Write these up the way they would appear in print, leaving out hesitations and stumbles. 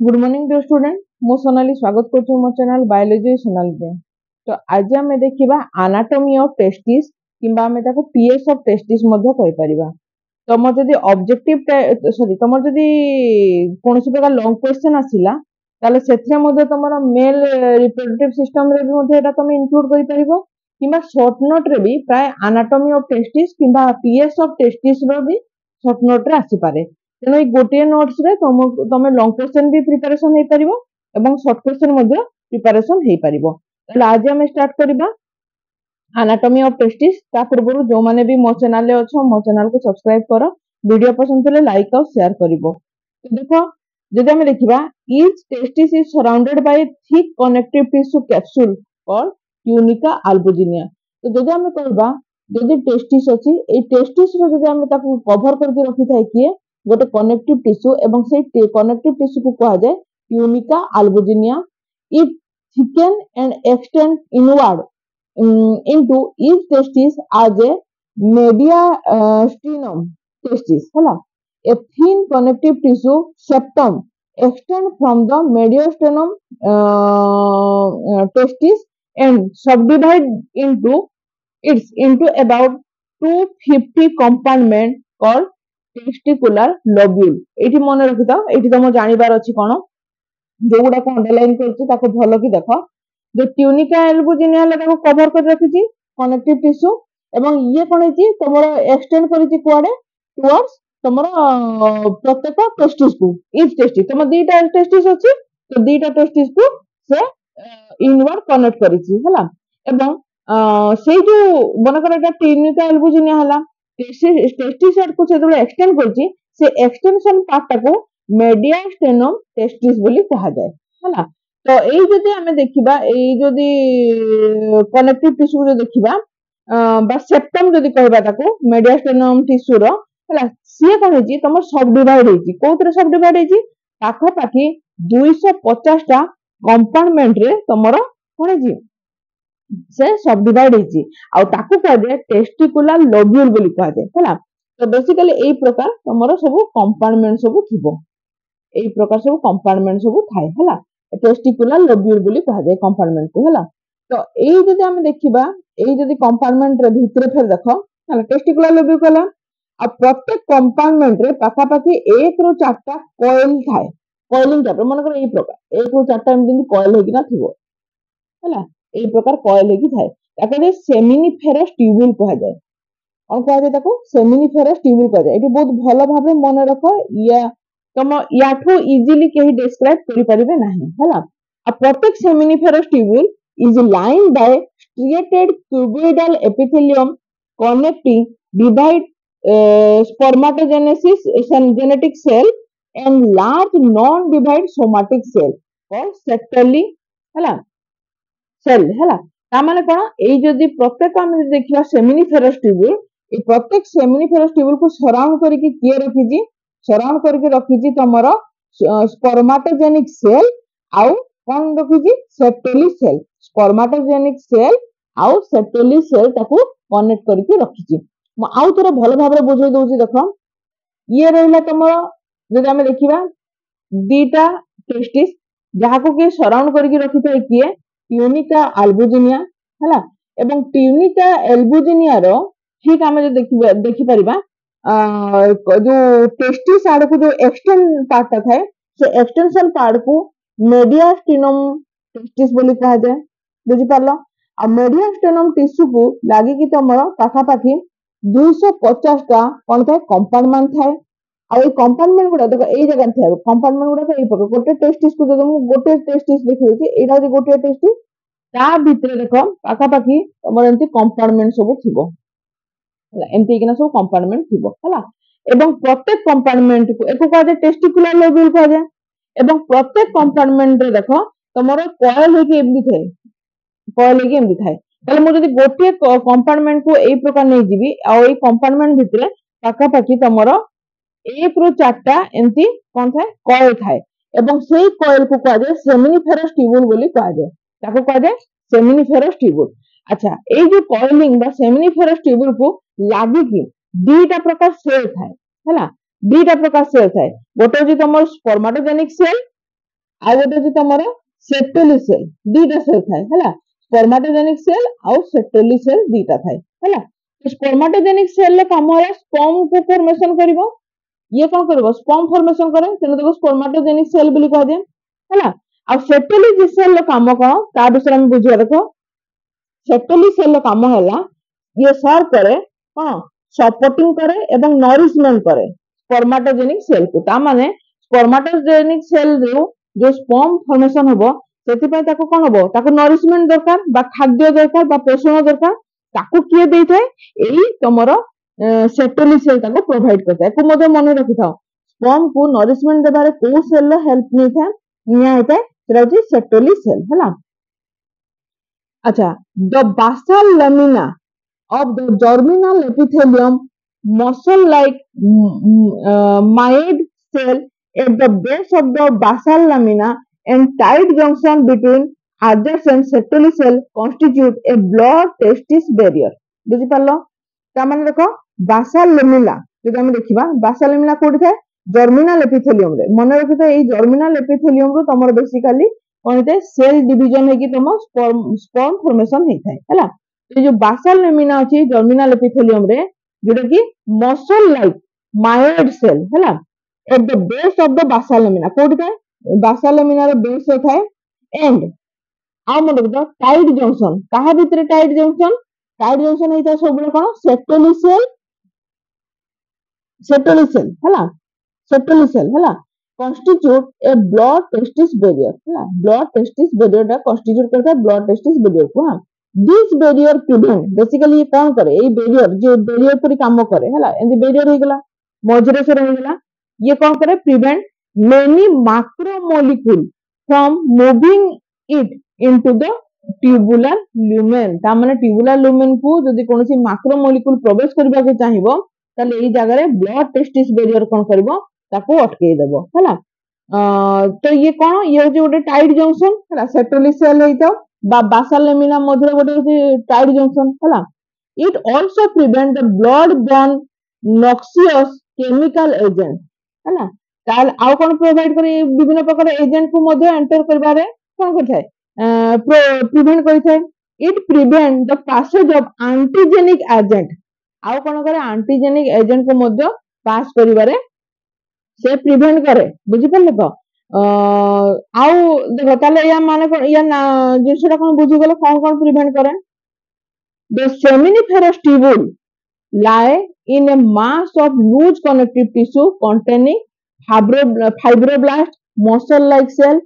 Good morning dear student मु सोनाली स्वागत करछु मो चैनल बायोलॉजी सोनाली रे। तो आज हम देखिबा एनाटॉमी ऑफ टेस्टिस किबा हम ताको पीएस ऑफ टेस्टिस मध्ये कहि परिबा। तमर जदी ऑब्जेक्टिव सॉरी तमर जदी कोनोसी प्रकार लॉन्ग क्वेश्चन आसिला ताले सेथरे मध्ये तमर मेल रिप्रोडक्टिव सिस्टम रे भी मध्ये एटा तमे इंक्लूड करि परिबो किबा शॉर्ट नोट रे भी प्राय एनाटॉमी ऑफ टेस्टिस किबा पीएस ऑफ टेस्टिस रो भी शॉर्ट नोट रे आसी पारे। तेणु गोटे नोट्स रे तुम लॉन्ग क्वेश्चन भी प्रिपरेशन हो पारिबो एवं शॉर्ट क्वेश्चन मध्ये प्रिपरेशन हो पारिबो। ताले आज हम स्टार्ट करबा एनाटॉमी ऑफ टेस्टिस। ता पूर्व जो माने भी मो चैनल रे अछो मो चैनल को सब्सक्राइब करो, वीडियो पसंद तले लाइक और शेयर करिवो। तो देखो जदि हम देखिबा each testis is surrounded by thick connective tissue capsule और ट्यूनिका अल्बुजिनिया। तो जदि हम कहबा जदि टेस्टिस अछि ए टेस्टिस रो जदि हम ताको कवर करके रखि थाए किए गोटे कनेक्टिव टिश्यू एवं से कनेक्टिव टिश्यू को कहा जाए tunica albuginea. It thicken and extend inward into each testis as a mediastinum testis हला। A thin connective tissue septum extend from the mediastinum testis and subdivide into about 250 compartment called testicular lobule. एठी मने रखिता एठी तम जानिबार अछि कोन जो गुडा को underline करछि ताको भलो कि देखो जो ट्यूनिका एल्बुजिनिया ताको कवर कर रखिछि कनेक्टिव टिश्यू एवं ये कोन अछि तमरो एक्सटेंड करिछि कुआडे टुवर्ड्स तमरो प्रत्येक टेस्टिस को इच टेस्टिस तम दीटा टेस्टिस अछि तो दीटा टेस्टिस को से इनवर्ड कनेक्ट करिछि हला। एवं से जो बनकर एटा ट्यूनिका एल्बुजिनिया हला टेस्टिस हेड को से एक्सटेंड करछि से एक्सटेंशन पार्ट टाको मेडियास्टेनम टेस्टिस बोली कहा जाए हला। तो एई जदि हमें देखिबा एई जदि कनेक्टिव टिश्यू जो देखिबा बा सेप्टम जदि कहबा ताको मेडियास्टेनम टिश्यू रो हला से कोन हेछि तमर सब डिवाइड हेछि कोथरे सब डिवाइड हेछि पाखा पाखी 250 टा कंपार्टमेंट रे तमरो कोन हेछि से सब डिवाइड हेछि आ ताकू कह जाए टेस्टिकुलर लोब्यूल बोली कह जाए हला। तो बेसिकली एई प्रकार तमरो सब कंपार्टमेंट सब थिबो एई प्रकार सब कंपार्टमेंट सब थाए हला टेस्टिकुलर लोब्यूल बोली कह जाए कंपार्टमेंट को हला। तो एई जदि हम देखिबा एई जदि कंपार्टमेंट रे भितरे फेर देखो हला टेस्टिकुलर लोब्यूल कहला आ प्रत्येक कंपार्टमेंट रे पाखा पाखी 1 रो 4 टा कॉइल थाए कॉइलिंग टाइप मन कर एई प्रकार 1 रो 4 टा एमति कॉइल हेकिना थिबो हला एई प्रकार कॉइल हेकी थाए ताके सेमिनिफेरस ट्यूब्यूल कह जाए और कह जाए ताको सेमिनिफेरस ट्यूब्यूल कह जाए। एटी बहुत भलो भाबे मन रखो या तम याठो इजीली केही डिस्क्राइब करि परिबे नाही हला। आ प्रत्येक seminiferous tubule is lined by striated cuboidal epithelium connecting divide spermatogenesis genetic cell and large non divide somatic cell or sectorally हला सेल हला। ता माने कोन एई जदि प्रत्येक हम देखिबा सेमिनिफेरस ट्यूब्यूल ए प्रत्येक सेमिनिफेरस ट्यूब्यूल को सराउंड करके किए रखिजी सराउंड करके रखिजी तमरो स्पर्माटोजेनिक सेल आउ कोन रखिजी सेप्टेली सेल स्पर्माटोजेनिक सेल आउ सेप्टेली सेल ताको कनेक्ट करके रखिजी। म आउ तोरा भलो भाबरे बुझै दोछि देखो ये रहला तमरो जदि हम देखिबा दीटा टेस्टिस जहा को के सराउंड करके रखिथाय किए ट्यूनिका अल्बुजिनिया हला। एवं ट्यूनिका एल्बुजिनिया रो ठीक हम जो देखि परिबा जो टेस्टिस आड़ को जो एक्सटेंड पार्ट थाए से एक्सटेंशन पार्ट को मेडियास्टिनम टेस्टिस बोली कहा जाए बुझि पारलो। आ मेडियास्टिनम टिश्यू को लागी कि तमरो पाखा पाखी 250 टा कोन थाए कंपार्टमेंट थाए आ ए कंपार्टमेंट गुडा देखो एई जगह थाए कंपार्टमेंट गुडा एई प्रकार गोटे टेस्टिस को देखो गोटे टेस्टिस देखि होछि एटा जे गोटे टेस्टिस ता भितरे देखो पाखा पाखी तमर एंती कंपार्टमेंट सब थिबो हला एंती किना सब कंपार्टमेंट थिबो हला। एवं प्रत्येक कंपार्टमेंट को एको कह जाए टेस्टिकुलर लोब्यूल कह जाए एवं प्रत्येक कंपार्टमेंट रे देखो तमरो कॉइल हेकी एमदी थाए कॉइल हेकी एमदी थाए ताले मु जदि गोटे कंपार्टमेंट को एई प्रकार नै जिबी आ एई कंपार्टमेंट भितरे पाखा पाखी तमरो 1 रो 4 टा एंती कोन थाए कॉइल थाए एवं सेई कॉइल को कह जाए सेमिनिफेरस ट्यूब्यूल बोली कह जाए ताको कह जाए सेमिनिफेरस ट्यूब्यूल। अच्छा एई जो कॉइलिंग बा सेमिनिफेरस ट्यूब्यूल को लागि कि दीटा प्रकार सेल थाए हला दीटा प्रकार सेल थाए गोटे जे तमर स्पर्माटोजेनिक सेल आ गोटे अछि तमरो सेटोली सेल दीटा सेल थाए हैला स्पर्माटोजेनिक सेल आउ सेटोली सेल दीटा थाए हैला स्पर्माटोजेनिक सेल रे काम है स्पर्म को फॉर्मेशन करिवो ये कौन करिवो स्पर्म फॉर्मेशन करे तेनु देखो स्पर्माटोजेनिक सेल बोली कह दे हैला आ सेटोली सेल रे काम कोन ता विषय हम बुझिया देखो सेटोली सेल रे काम हैला ये सर्व करे कोन सपोर्टिंग करे एवं नरिशमेंट करे स्पर्माटोजेनिक सेल को ता माने स्पर्माटोजेनिक सेल जो स्पर्म फॉर्मेशन होबो सेति पय ताको कोन होबो ताको नरिशमेंट दरकार बा खाद्य दरकार बा पोषण दरकार ताको किए देइथाय एई तमरो सेटोली सेल ताको प्रोवाइड करता है को मधे मन रखि थाओ स्पर्म को नरिशमेंट देबारे को सेल रो हेल्प नै था निया हेता सेटा होची सेटोली सेल हला अच्छा the basal lamina of the germinal epithelium muscle like myed cell at the base of the basal lamina and tight junction between adjacent setoli cell constitute a blood testis barrier बुझी पारलो ता माने देखो basal lamina जदि हम देखिबा basal lamina कोठी थाए germinal epithelium रे मन रखितो एई germinal epithelium रो तमर बेसिकली कोन हे सेल डिवीजन हे कि तम स्पर्म फॉर्मेशन हे थाए हैला ये जो बासल लेमिना अछि जर्मिनल एपिथेलियम रे जोटा कि मसल लाइक मायोइड सेल हैला at the base of the basal lamina कोठी थाए बासल लेमिना रे बेस रे थाए एंड आ मन देखो टाइट जंक्शन काहा भितरे टाइट जंक्शन हेता सबले कोन सेटोली सेल हैला constitute a blood testis barrier हैला blood testis barrier दा constitute करता है blood testis barrier को हां दिस बैरियर प्रिवेंट बेसिकली ये कौन करे ये बैरियर जो बैरियर पर काम करे हैला एंदी बैरियर हो गला मजरे से रह गला ये कौन करे prevent many macro molecule from moving it into the tubular lumen ता माने ट्यूबुलर लुमेन को जदी कोनोसी मैक्रो मॉलिक्यूल प्रवेश करबा के चाहिबो ताले एई जगह रे ब्लड टेस्टिस बैरियर कोन करबो ताको अटकेई देबो हैला तो ये कौन ये जो गोटे टाइट जंक्शन हैला सेटोली सेल हेतो बा बासल लेमिना मधुर गोटे टाइट जंक्शन हैला it also prevent the blood born noxious chemical agent हैला ताल आउ कोन प्रोवाइड करे विभिन्न प्रकार एजेंट को मधे एंटर करबारे कोन करथाय प्रिवेंट करथाय it prevent the passage of antigenic agent आउ कोन करे एंटीजेनिक एजेंट को मधे पास करिबारे से प्रिवेंट करे बुझी पल्ले तो आउ देखो ताले या माने या जिसटा कोन बुझी गेलो कोन प्रिवेंट करे the seminiferous tubule lie in a mass of loose connective tissue containing fibroblast muscle like cell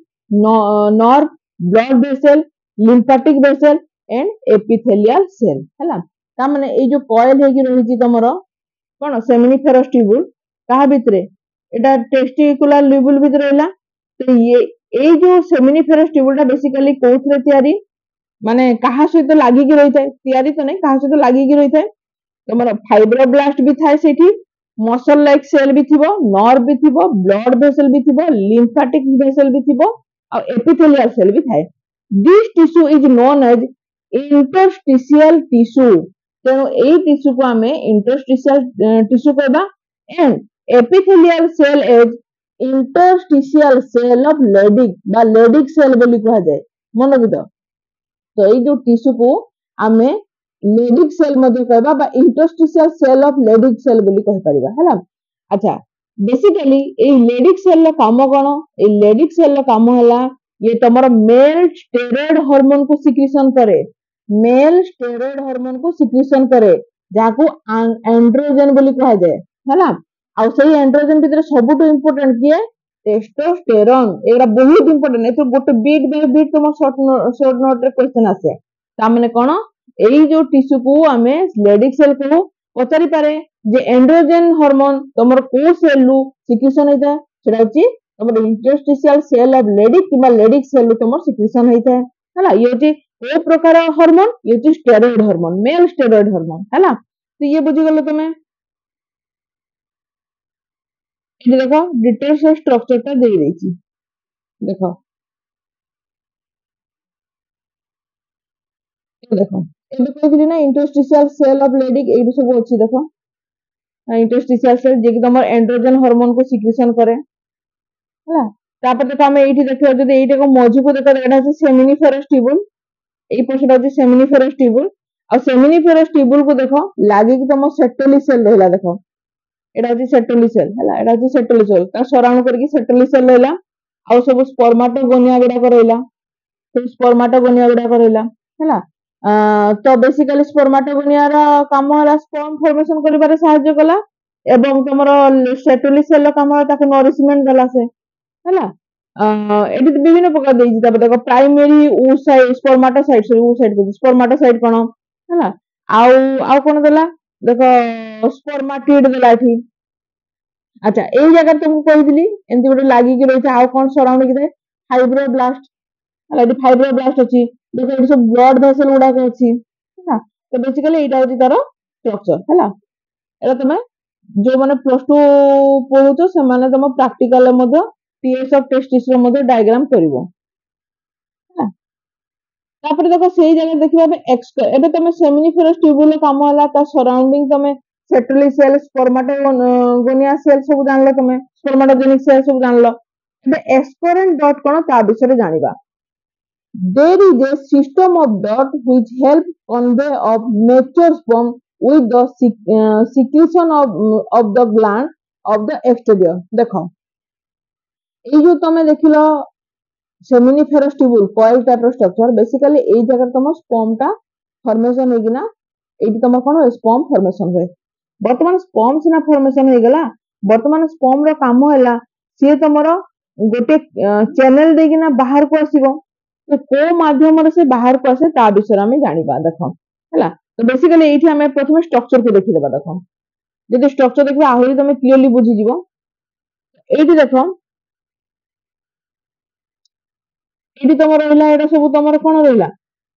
nerve blood vessel lymphatic vessel and epithelial cell हैला ता माने ए जो कॉइल हे कि रही छी तमरो कोन seminiferous tubule कहा भितरे एटा टेस्टिकुलर ल्यूबुल भितर रहला तो ये जो सेमिनिफेरस ट्यूबुल बेसिकली कोथरे तयारी माने कहा सहित लागि कि रही थाए तयारी तो नहीं कहा सहित लागि कि रही थाए तमरो फाइब्रोब्लास्ट भी थाए सेठी मसल लाइक सेल भी थिबो नर्व भी थिबो ब्लड वेसल भी थिबो लिम्फेटिक वेसल भी थिबो और एपिथेलियल सेल भी थाए this tissue is known as interstitial tissue तेनो एई टिश्यू को हमें इंटरस्टिशियल टिश्यू कहबा and epithelial cell is interstitial cell of Leydig बा Leydig cell बोली कहा जाए मन रखितो तो ये जो टिश्यू को आमे Leydig cell मध्ये कहबा बा interstitial cell of Leydig cell बोली कह परिबा हैला अच्छा बेसिकली ए Leydig cell ला काम कोन ए Leydig cell ला काम होला ये तमरो मेल स्टेरॉइड हार्मोन को सिक्रीशन करे मेल स्टेरॉइड हार्मोन को सिक्रीशन करे जाको एंड्रोजन बोली कहा जाए हैला आउ सही एंड्रोजन भीतर सबुठ इंपोर्टेंट किए टेस्टोस्टेरोन एरा बहुत इंपोर्टेंट ए तो गोटे बीट बाय बीट तुम शॉर्ट नोट रे क्वेश्चन आसे ता माने कोन एई जो टिश्यू को हमें लेडिक सेल को पचारि पारे जे एंड्रोजन हार्मोन तमर को सेल लु सिक्रीशन हेता सेटा होची तमर इंटरस्टिशियल सेल ऑफ लेडिक किबा लेडिक सेल तमर सिक्रीशन हेता हला ये होची को प्रकार हार्मोन ये होची steroid hormone male steroid hormone हला तो ये बुझी गेलो तमे ये देखो डिटेल से स्ट्रक्चर ता दे देछि देखो देखो एबे कहली ना इंटरस्टिशियल सेल ऑफ लेडिक एई सब अछि देखो इंटरस्टिशियल सेल जे कि तमर एंड्रोजन हार्मोन को सिक्रीशन करे हला तापर देखो आम ये देखा जब ये मझी को देखो यहाँ हूँ सेमिनिफेरस ट्यूबुल ये पोर्शन हूँ सेमिनिफेरस ट्यूबुल आ सेमिनिफेरस ट्यूबुल को देख लगे तुम सेटोली सेल रहा देख एटा हूँ सेटोली सेल है एटा हूँ सेटोली सेल सराउंड करके सेटोली सेल रहा आउ सब स्पर्माटोगोनिया गुड़ाक रहा सब स्पर्माटोगोनिया गुड़ाक रहा है तो बेसिकली स्पर्माटोगोनिया काम है स्पर्म फॉर्मेशन कर साहाय्य कला एवं तुम सेटोली सेल काम है नरिशमेंट देला से है एटी विभिन्न प्रकार देखो प्राइमरी oocyte स्पर्माटोसाइट सॉरी oocyte को स्पर्माटोसाइट कौन है आउ आउ कौन देला देखो स्पर्माटिड देला एठी अच्छा एई जगह तुमको कहली एंती गोटे लागिक रही आउ कौन सराउंड की फाइब्रोब्लास्ट है फाइब्रोब्लास्ट अच्छी देखो ये सब ब्लड भेसल गुड़ाक अच्छी है तो बेसिकली यहाँ हूँ तार स्ट्रक्चर है एटा तुम जो मैंने प्लस टू पढ़ुच से तुम practical TS of testis diagram करिवो तापर देखो से जगह देखिबा एबे तुम सेमिनिफेरस ट्यूबुल काम होला ता सराउंडिंग तुम सेटोली सेल स्पर्माटोगोनिया सेल सब जानलो तुम स्पर्माटोजेनिक सेल सब जानलो एबे एस्कोरेंट डॉट कोन ता विषय जानिबा there is a system of dot which help convey of mature sperm with the secretion of the gland of the exterior देखो ये जो तुम देखिल seminiferous tubule coil type structure basically ये जगह तुम स्पर्म टा फॉर्मेशन होगिना एटी तुम कोन स्पर्म फॉर्मेशन हुए वर्तमान स्पर्म सिना फॉर्मेशन हो गला वर्तमान स्पर्म रो काम हैला सी तुमरो गोटे चैनल देगिना बाहर को आसीबो तो को माध्यम से बाहर को आसे ता विषय में जानिबा देखो हैला तो बेसिकली एठी हमें प्रथम स्ट्रक्चर को देखि देबा देखो जदि स्ट्रक्चर देखबा आहुरी तुम क्लियरली बुझी जिवो एठी देखो एठी तुम रहला एटा सब तुम कोन रहला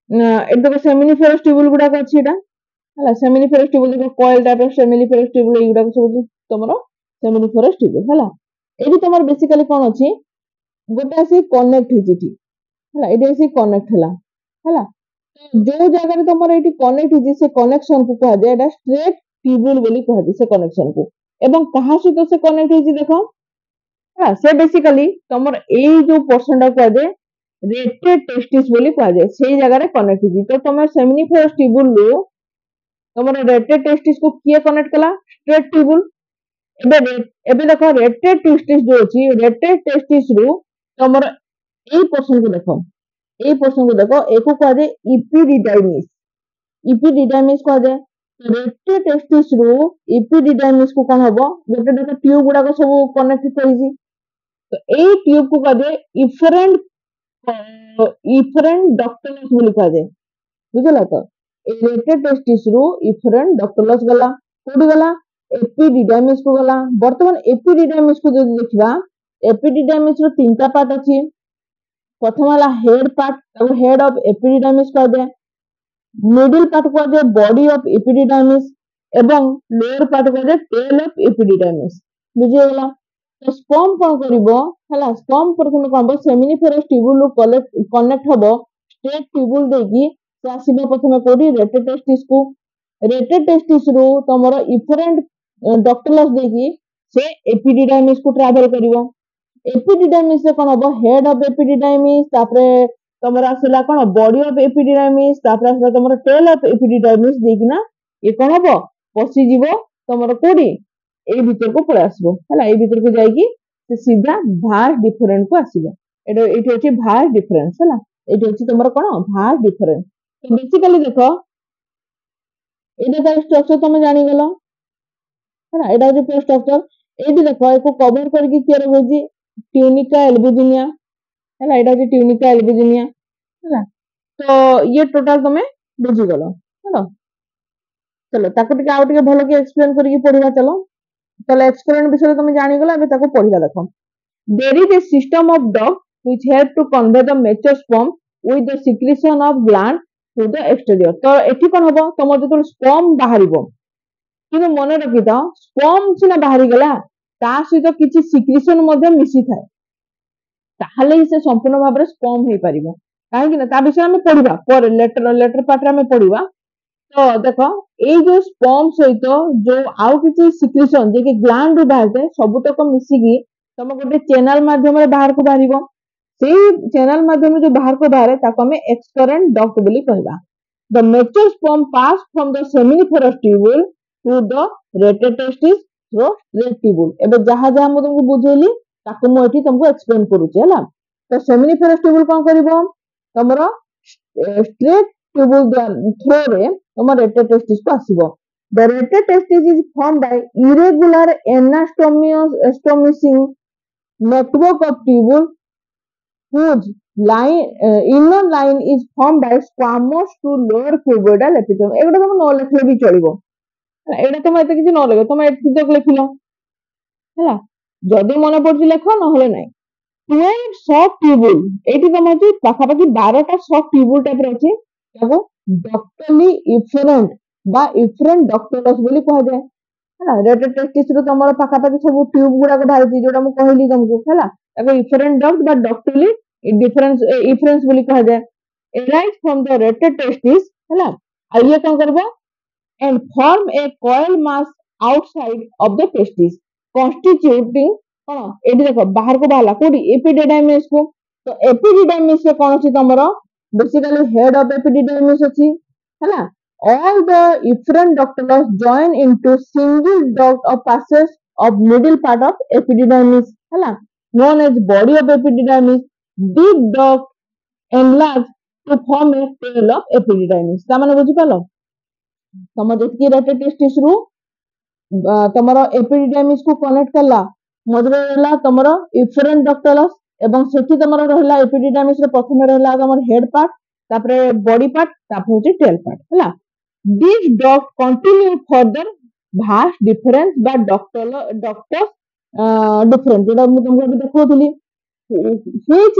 एठी देखो सेमिनिफेरस ट्यूबुल गुडा अछि एटा हैला सेमिनिफेरस ट्यूबुल देखो कॉइल टाइप सेमिनिफेरस ट्यूबुल एगुडा सब तुम सेमिनिफेरस ट्यूबुल हैला एठी तुम बेसिकली कोन अछि गोटे आसी कनेक्ट हिजिटी हैला एठी आसी कनेक्ट हैला जो जगह तुम ये कनेक्ट हो से कनेक्शन को कह जाए स्ट्रेट ट्यूबुल बोली कह जाए से कनेक्शन को एवं कहा सहित से कनेक्ट हो देखो हाँ से बेसिकली तुम ये जो पोर्शन कह जाए रेटेड टेस्टिस बोली कह जाए से जगह कनेक्ट हो तो तुम सेमिनिफेरस ट्यूबुल तुम रेटेड टेस्टिस को किए कनेक्ट कला स्ट्रेट ट्यूबुल एबे देखो रेटेड टेस्टिस जो अछि रेटेड टेस्टिस रु तुम ये पोर्शन को देखो ए पोर्शन को देखो एको कह जाए इपिडिडाइमिस कह जाए रेटेड टेस्टिस रु इपिडिडाइमिस को कोन हबो गोटे देखो ट्यूब गुडा को सब कनेक्ट करिसि तो ए ट्यूब को कह जाए इफरेंट डक्टलस बोली कह जाए बुझला तो ए रेटेड टेस्टिस रु इफरेंट डक्टलस गला कोडी गला एपिडिडाइमिस को गला वर्तमान एपिडिडाइमिस को जो देखबा एपिडिडाइमिस रो तीनटा पार्ट अछि प्रथम वाला head part head of epididymis कह दे मिडिल पार्ट कह दे बॉडी ऑफ एपिडिडाइमिस एवं लोअर पार्ट कह दे टेल ऑफ एपिडिडाइमिस बुझी गेला तो स्पर्म कोन करिवो हला स्पर्म प्रथम कोन हबो सेमिनिफेरस ट्यूबुल कनेक्ट हबो स्ट्रेट ट्यूबुल देकी से आसीबो प्रथम कोडी रेटेड टेस्टिस रु तमरो इफरेंट डक्टलस देकी से एपिडिडाइमिस को ट्रैवल करिवो एपिडिडाइमिस से कोन हबो हेड ऑफ एपिडिडाइमिस तापरे तमरा आसला कोन बॉडी ऑफ एपिडिडाइमिस तापरे आसला तमरा टेल ऑफ एपिडिडाइमिस देखिना ये कोन हबो पसी जीवो तमरा कोडी ए भीतर को पळे आसीबो हला ए भीतर को जाईकी से सीधा भास डिफरेंट को आसीबो एठी अछि भास डिफरेंस हला एठी अछि तमरा कोन भास डिफरेंस तो बेसिकली देखो एटा तार स्ट्रक्चर तुम जानि गेलो हला एटा अछि स्ट्रक्चर एठी देखो एको कवर करके केयर होजी ट्यूनिका एल्बुजिनिया है एटा जे ट्यूनिका एल्बुजिनिया है तो ये टोटल तुम बुझी गलो है चलो ताको टिके आउ टिके भलो के एक्सप्लेन करके पढिबा चलो चलो एक्सपेरिमेंट विषय तुम जानि गलो अबे ताको पढिबा देखो there is a system of dog which help to convey the mature sperm with the secretion of gland to the exterior तो एठी कोन हबो तुम जतो स्पर्म बाहरिबो किने मने रखि था स्पर्म सिना बाहरी गला ता सहित किछि सिक्रेशन मध्ये मिसी थाए ताहले ही से संपूर्ण भाव में स्पर्म हो पार कहीं ता विषय में पढ़ा पर लेटर पार्ट में पढ़ा तो देखो ये जो स्पर्म सहित जो आउ किसी सिक्रेशन जे कि ग्लैंड रू बाहर सब तक मिसिकी तुम गोटे चैनल माध्यम बाहर को बाहर से चैनल माध्यम जो बाहर को बाहर ताको हमें एक्सकरेंट डक्ट बोली कहबा the mature sperm pass from the seminiferous tubule to the rete testis through straight tubule एबे जहा जहा मु तुमको बुझेली ताको मु एठी तुमको एक्सप्लेन करूची हला तो सेमिनिफेरस ट्यूबुल कोन करबो तमरो स्ट्रेट ट्यूबुल थ्रू रे तम रेटेटेस्टिस को आसीबो the rete testis is form by irregular anastomosing network of tubule whose inner line is formed by squamous to lower cuboidal epithelium एगुडा तुम न लिखले भी चलिबो एडा तुम एते किछि न लिखो तुम एति तक लिखिलो हला जदी मन पड़छि लिखो न होले नै 12 शॉर्ट ट्यूबुल एटी तुम अछि पाखा पाखी 12 टा शॉर्ट ट्यूबुल टाइप रे अछि ताको डक्टली इफरेंट बा इफरेंट डक्टलस बोली कह जाय हला रेटेटेस्टिस रो तमरो पाखा पाखी सब ट्यूब गुडा को बाहरछि जोटा मु कहली तुमको हला ताको इफरेंट डक्ट बा डक्टली डिफरेंस इफरेंस बोली कह जाय arise from the रेटेटेस्टिस हला आ ये कोन करबो and form a coil mass outside of the testis constituting कौन एटी देखो बाहर को बाहला कोडी एपिडिडाइमिस को तो एपिडिडाइमिस से कौन अछि तमरो बेसिकली हेड ऑफ एपिडिडाइमिस अछि हला all the efferent ductus join into single duct of passes of middle part of epididymis हला known as body of epididymis deep duct enlarge to form a tail of epididymis ता माने बुझि पालो तम जति rete testis रु तमरो एपिडिडाइमिस को connect करला मधुर रहला तमरो इफरेंट डक्टलस एवं सेठी तमरो रहला एपिडिडाइमिस रे प्रथमे रहला तमरो हेड पार्ट तापरे बॉडी पार्ट तापरे होची टेल पार्ट हला this duct continue further vas deferens बा डक्टस डिफरेंस जेटा मु तुमको भी देखौथली which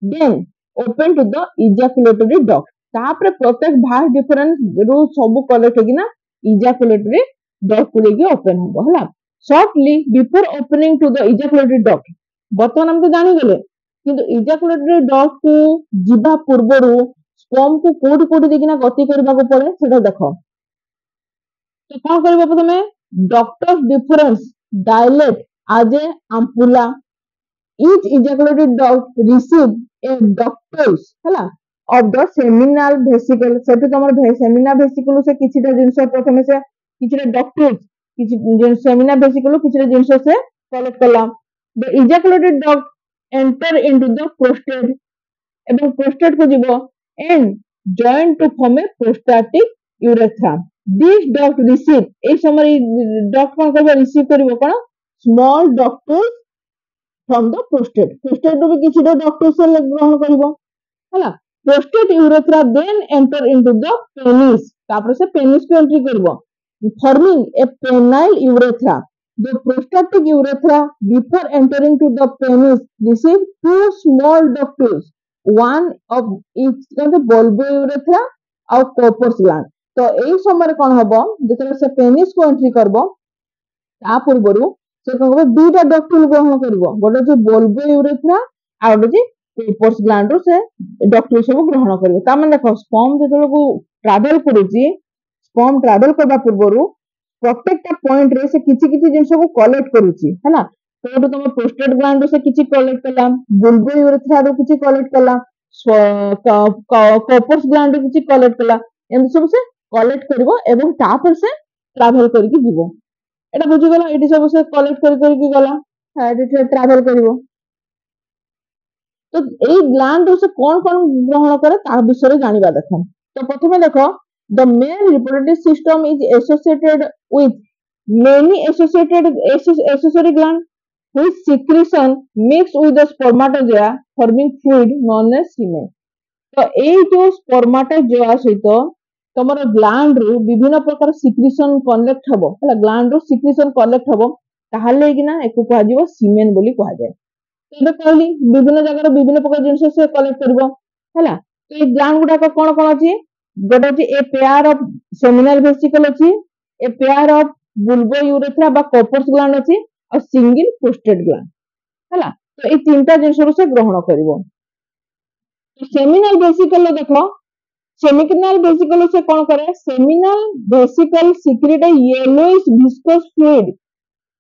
then open to the ejaculatory duct तापरे प्रत्येक भास्ट डिफरेंस रु सब कलेक्ट होगिना इजैकुलेटरी डक्ट को लेके ओपन हो हला shortly before opening to the ejaculatory duct बर्तमान हम तो जानि गेले किंतु इजैकुलेटरी डक्ट को जिबा पूर्वरु स्पर्म को कोडी कोडी देखिना गति करबा को पड़े सेटा देखो तो कोन करबा प्रथमे ductus difference dilate as a ampulla each ejaculated duct receive a ductus हला of the seminal vesicle सेटु तमर seminal vesicle से किछिटा जिंस प्रथमे से किछिटा ductus किछि seminal vesicle किछिटा जिंस से कलेक्ट करला the ejaculated duct enter into the prostate एवं prostate को जीवो and join to form a prostatic urethra this duct receive ए समय duct कोन करबो रिसीव करबो कोन small ductus from the prostate prostate रो भी किछिटा ductus से ग्रहण करबो हला prostate urethra then enter into the penis तापर से penis को एंट्री करबो forming a penile urethra the prostatic urethra before entering to the penis receive two small ductus one of each the bulbar urethra और corpus gland तो एई समय कोन हबो जेतले से penis को एंट्री करबो ता पूर्वरु से कोन करबो दुटा डक्टुल ग्रहण करबो गोटे जे bulbar urethra आ गोटे जे corpus gland रो से डक्टुल सब ग्रहण करबो ता माने देखो स्पर्म जेतले को ट्रैवल करूची स्पर्म ट्रैवल करबा पूर्वरु प्रत्येकटा पॉइंट रे से किछि किछि जिंस को कलेक्ट करूची हैला तो तुम प्रोस्टेट ग्लैंड से किछि कलेक्ट करला बुल्बर यूरेथ्रा रो किछि कलेक्ट करला कॉर्पस ग्लैंड रो किछि कलेक्ट करला एम सब से कलेक्ट करबो एवं तापर से ट्रैवल करके जीवो एटा बुझि गेला एटी सब से कलेक्ट करके गला एटी ट्रैवल करबो तो ए ग्लैंड से कोन कोन ग्रहण करे ता विषय जानिबा देखो तो प्रथमे देखो the male reproductive system is associated with many associated accessory glands whose secretion mix with the spermatozoa forming fluid known as semen तो ए जो spermatozoa सहित तमरो ग्लैंड रो विभिन्न प्रकार सिक्रीशन कलेक्ट हबो हला ग्लैंड रो सिक्रीशन कलेक्ट हबो ताहाले किना एको कहा जीवो सीमेन बोली कहा जाय तो कहली विभिन्न जगह विभिन्न प्रकार जिंस से कलेक्ट करबो हला तो ए ग्लैंड गुडा को कोन कोन अछि गोटे अछि a pair of seminal vesicle अछि ए पेयर ऑफ बुल्बर यूरेथ्रा बा कॉर्पस ग्लैंड अछि और सिंगल प्रोस्टेट ग्लैंड हला तो ए तीनटा जिंस से ग्रहण करबो सेमिनल वेसिकल देखो सेमिनल वेसिकल से कोन करे seminal vesicle secret A yellowish viscous fluid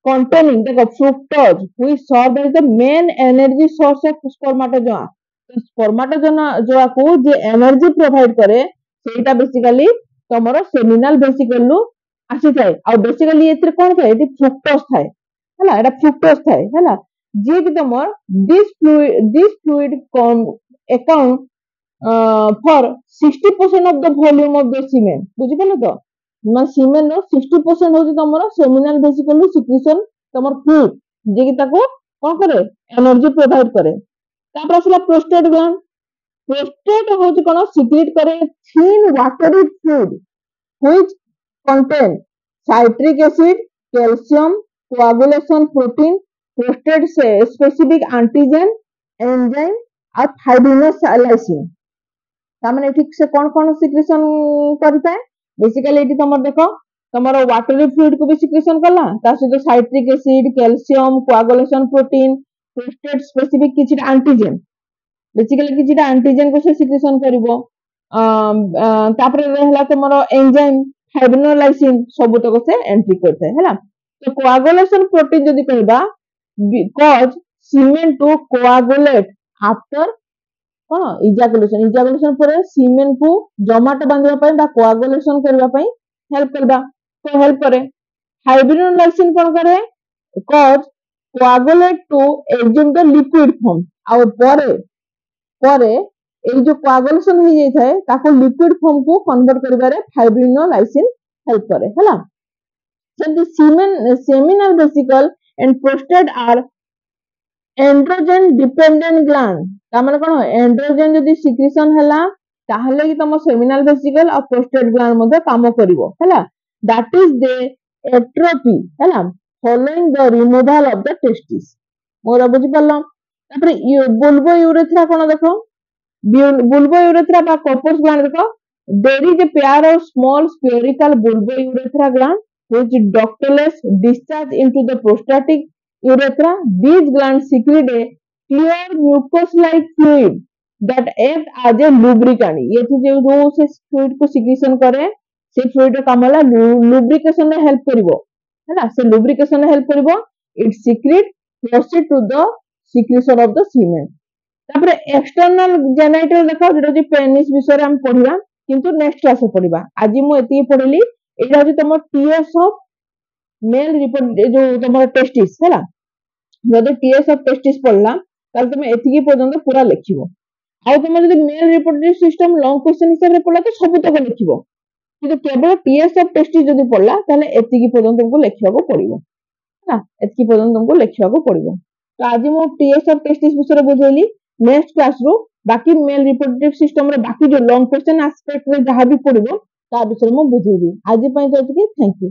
containing the fructose which serve as the main energy source of spermatozoa. स्पर्माटोजोआ को जे एनर्जी प्रोवाइड करे सेटा बेसिकली तमरो सेमिनल वेसिकल नु आसी थाए आ बेसिकली एतिर कोन थाए एति फ्रुक्टोज थाए हला एटा फ्रुक्टोज थाए हला जे कि तमर this fluid account for 60% of the volume of the semen बुझि पले तो ना सीमेन नो 60% होची तमरो सेमिनल वेसिकल नु सिक्रीशन तमर फ्लूइड जे कि ताको कोन करे एनर्जी प्रोवाइड करे तापर असला प्रोस्टेट ग्लैंड प्रोस्टेट होची कोन सिक्रीट करे thin watery fluid which contain citric acid calcium coagulation protein prostate से स्पेसिफिक एंटीजन एंजाइम और फाइब्रिनोस लाइसिन तामाने ठीक से कौन सिक्रेशन करता है बेसिकली एटी तमर देखो तमरो वाटरी फ्लूइड को भी सिक्रेशन करला ता सहित citric acid calcium coagulation protein prostate specific किछि एंटीजन बेसिकली किछि एंटीजन को से सिक्रेशन करिवो तापर रहला तमरो एंजाइम फाइब्रिनोलाइसिन सब तक से एंट्री करता है हला तो कोआगुलेशन प्रोटीन जदी कहबा because semen to coagulate after कोन इजाकुलेशन पर सीमेन को जमाट बांधवा पय बा कोआगुलेशन करबा पय हेल्प करबा तो हेल्प करे फाइब्रिनोलाइसिन कोन करे cause coagulate to exit the liquid form आ परे ए जो कोआगुलेशन हो जाय थाए ताको लिक्विड फॉर्म को कन्वर्ट करबारे फाइब्रिनोलाइसिन हेल्प करे हला so the seminal vesicle and prostate are androgen dependent gland ता माने कोन एंड्रोजन जदी सिक्रेशन हला ताहले कि तम सेमिनल वेसिकल और प्रोस्टेट ग्लैंड मध्ये काम करिवो हला दैट इज द एट्रोफी हला following the removal of the testis मोर बुझि पल्ला तापर बुल्बो यूरेथ्रा कोन देखो बुल्बो यूरेथ्रा बा कॉर्पस ग्लैंड देखो there is a pair of small spherical bulbo urethra gland which ductless discharge into the prostatic urethra. These glands secrete a clear mucus-like fluid that act as a lubricant. ये जो से fluid को secretion करे से fluid का काम होला lubrication में help करिवो है ना से lubrication में help करिवो it secrete closer to the secretion of the semen. तापर external genital देखो जेटा जे पेनिस विषय हम पढिबा किंतु नेक्स्ट क्लास में पढिबा आज मु एती पढिली एटा जे तमर टीएस ऑफ मेल रिपोर्ट जो तमर टेस्टिस हैला जदि टीएस ऑफ टेस्टिस पढला ताल तुम एतिकी पर्यंत पूरा लिखिबो आ तुम जदि male report system long question हिसाब रे पढला तो सब तक लिखिबो किंतु केवल टीएस ऑफ टेस्टिस जदि पढला ताले एतिकी पर्यंत तुमको लिखिबाको पड़िबो हैला एतिकी पर्यंत तुमको लिखिबाको पड़िबो तो आज मु टीएस ऑफ टेस्टिस विषय बुझैली नेक्स्ट क्लास रो बाकी मेल रिप्रोडक्टिव सिस्टम रे बाकी जो लॉन्ग क्वेश्चन एस्पेक्ट रे जहां भी पड़िबो ता विषय में बुझेबी आज पय तो थैंक यू।